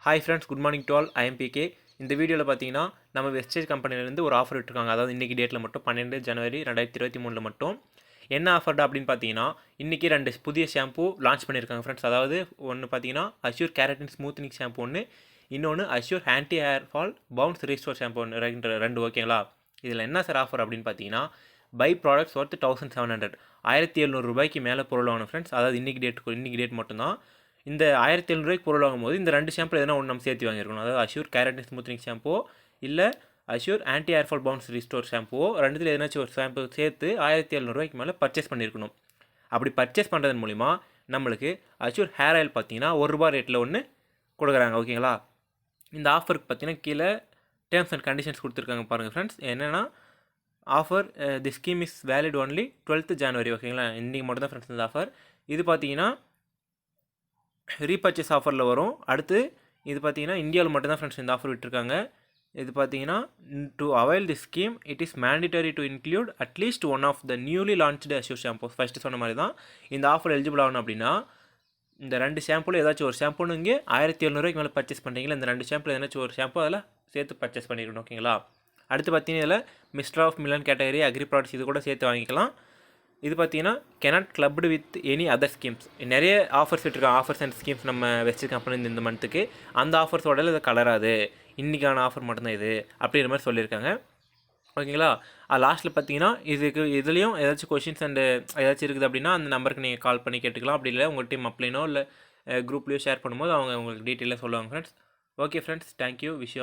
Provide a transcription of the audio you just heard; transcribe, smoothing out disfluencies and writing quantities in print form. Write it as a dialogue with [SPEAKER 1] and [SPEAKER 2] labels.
[SPEAKER 1] Hi friends, good morning to all. I am PK. இந்த வீடியோவில் பார்த்தீங்கன்னா நம்ம வெஸ்டேஜ் கம்பெனிலேருந்து ஒரு ஆஃபர் விட்டுருக்காங்க. அதாவது இன்றைக்கி டேட்டில் மட்டும் 12 ஜனவரி 2023 மட்டும் என்ன ஆஃபர்டா அப்படின்னு பார்த்தீங்கன்னா இன்றைக்கி 2 புதிய ஷாம்பூ லான்ச் பண்ணியிருக்காங்க ஃப்ரெண்ட்ஸ். அதாவது ஒன்று பார்த்தீங்கன்னா அஷ்யூர் கேரட்டின் ஸ்மூத்னிங் ஷாம்பு ஒன்று, இன்னொன்று assure anti hair fall bounce restore shampoo ஒன்று, ரெண்டு ஓகேங்களா. இதில் என்ன சார் ஆஃபர் அப்படின்னு பார்த்தீங்கன்னா பை ப்ராடக்ட்ஸ் ஒர்த்து 1700 1700 ரூபாய்க்கு மேலே பொருள் வாங்கணும் ஃப்ரெண்ட்ஸ். அதாவது இன்றைக்கி டேட் மட்டும்தான். இந்த 1700 ரூபாய்க்கு பொருள் வாங்கும்போது இந்த ரெண்டு ஷாம்பு எதனா ஒன்று நம்ம சேர்த்து வாங்கியிருக்கணும். அதாவது அஷ்யூர் கேரட்டின் ஸ்மூத்னிங் ஷாம்போ இல்லை Assure anti hair fall bounce restore ஷாம்புவோ ரெண்டுத்தில் எதனாச்சும் ஒரு ஷாம்பு சேர்த்து 1700 ரூபாய்க்கு மேலே பர்ச்சேஸ் பண்ணியிருக்கணும். அப்படி பர்ச்சேஸ் பண்ணுறதன் மூலிமா நம்மளுக்கு அஷ்யூர் ஹேர் ஆயில் பார்த்தீங்கன்னா ₹1 ரேட்டில் ஒன்று கொடுக்குறாங்க ஓகேங்களா. இந்த ஆஃபருக்கு பார்த்தீங்கன்னா கீழே டேர்ம்ஸ் அண்ட் கண்டிஷன்ஸ் கொடுத்துருக்காங்க பாருங்கள் ஃப்ரெண்ட்ஸ். என்னென்னா offer the scheme is valid only 12th ஜனவரி ஓகேங்களா. இன்றைக்கி மட்டும் தான் ஃப்ரெண்ட்ஸ் இந்த ஆஃபர். இது பார்த்தீங்கன்னா ரீபர்ச்சேஸ் ஆஃபரில் வரும். அடுத்து இது பார்த்தீங்கன்னா இந்தியாவில் மட்டும்தான் ஃப்ரெண்ட்ஸ் இந்த ஆஃபர் விட்டுருக்காங்க. இது பார்த்தீங்கன்னா to avail the scheme it is mandatory to include at least one of the newly launched Assure shampoos. First சொன்ன மாதிரி தான் இந்த ஆஃபர் எலிஜிபிள் ஆகணும். அப்படின்னா இந்த ரெண்டு ஷாம்பூவில் ஏதாச்சும் ஒரு ஷாம்புன்னு இங்கே 1700 ரூபாய்க்கு மேலே பர்ச்சேஸ் பண்ணுறீங்களா, இந்த ரெண்டு ஷாம்பில் ஏதாச்சும் ஒரு ஷாம்பு அதில் சேர்த்து பர்ச்சேஸ் பண்ணிக்கணும் ஓகேங்களா. அடுத்து பார்த்தீங்கன்னா இதில் mister of million category agri products இது கூட சேர்த்து வாங்கிக்கலாம். இது பார்த்தீங்கன்னா cannot clubbed with any other schemes. நிறைய ஆஃபர்ஸ் விட்டுருக்காங்க, ஆஃபர்ஸ் அண்ட் ஸ்கீம்ஸ் நம்ம வெஸ்டேஜ் கம்பெனி இந்த மந்த்துக்கு. அந்த ஆஃபர்ஸோட இதை கலராது, இன்றைக்கான ஆஃபர் மட்டும்தான் இது அப்படிங்கிற மாதிரி சொல்லியிருக்காங்க ஓகேங்களா. லாஸ்ட்டில் பார்த்தீங்கன்னா இதுலேயும் ஏதாச்சும் கொஷின்ஸ் அண்டு ஏதாச்சும் இருக்குது அப்படின்னா அந்த நம்பருக்கு நீங்கள் கால் பண்ணி கேட்டுக்கலாம். அப்படி இல்லை உங்கள் டீம் அப்ளைனோ இல்லை குரூப்லேயோ ஷேர் பண்ணும்போது அவங்க உங்களுக்கு டீட்டெயிலாக சொல்லுவாங்க ஃப்ரெண்ட்ஸ். Okay friends, thank you. விஷயம்